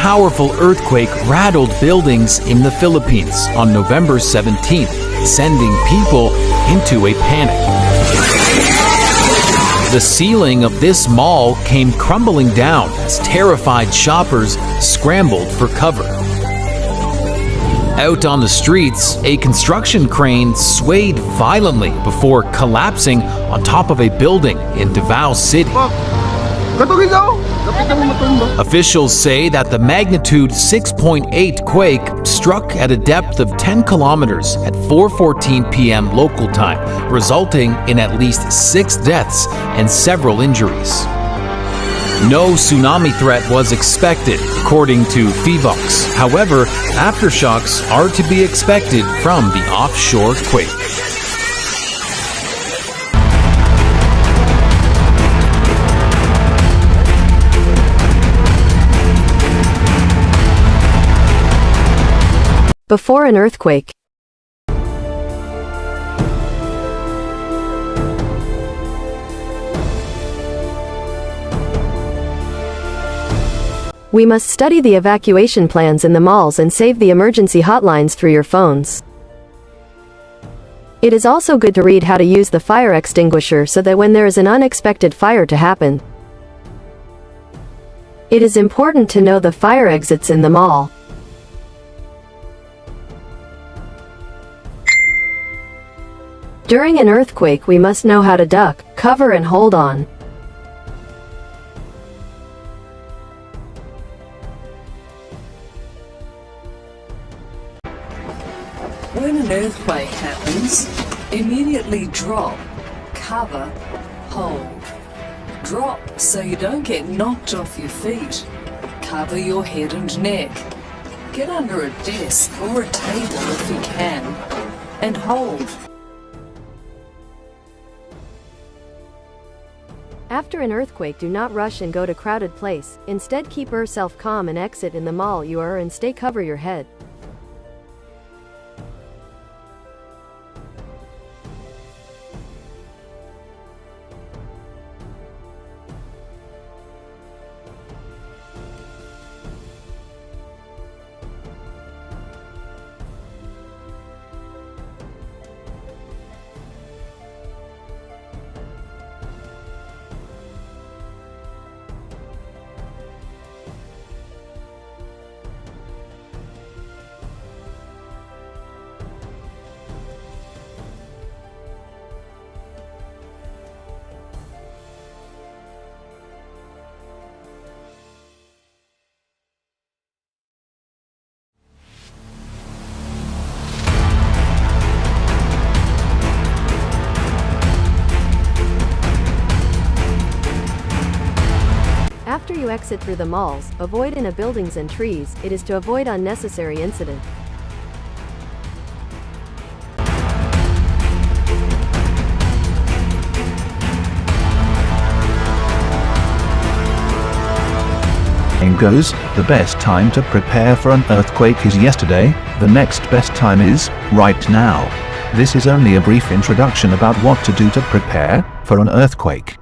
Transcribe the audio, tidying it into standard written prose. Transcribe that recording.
powerful earthquake rattled buildings in the Philippines on November 17th, sending people into a panic. The ceiling of this mall came crumbling down as terrified shoppers scrambled for cover. Out on the streets, a construction crane swayed violently before collapsing on top of a building in Davao City. Officials say that the magnitude 6.8 quake struck at a depth of 10 kilometers at 4:14 p.m. local time, resulting in at least 6 deaths and several injuries. No tsunami threat was expected, according to FIVOX. However, aftershocks are to be expected from the offshore quake. Before an earthquake. We must study the evacuation plans in the malls and save the emergency hotlines through your phones. It is also good to read how to use the fire extinguisher so that when there is an unexpected fire to happen, it is important to know the fire exits in the mall. During an earthquake, we must know how to duck, cover, and hold on. When an earthquake happens, immediately drop, cover, hold. Drop so you don't get knocked off your feet. Cover your head and neck. Get under a desk or a table if you can. And hold. After an earthquake, do not rush and go to crowded place. Instead, keep yourself calm and exit in the mall you are and stay cover your head. After you exit through the malls, avoid in buildings and trees. It is to avoid unnecessary incident. Goes, the best time to prepare for an earthquake is yesterday, the next best time is right now. This is only a brief introduction about what to do to prepare for an earthquake.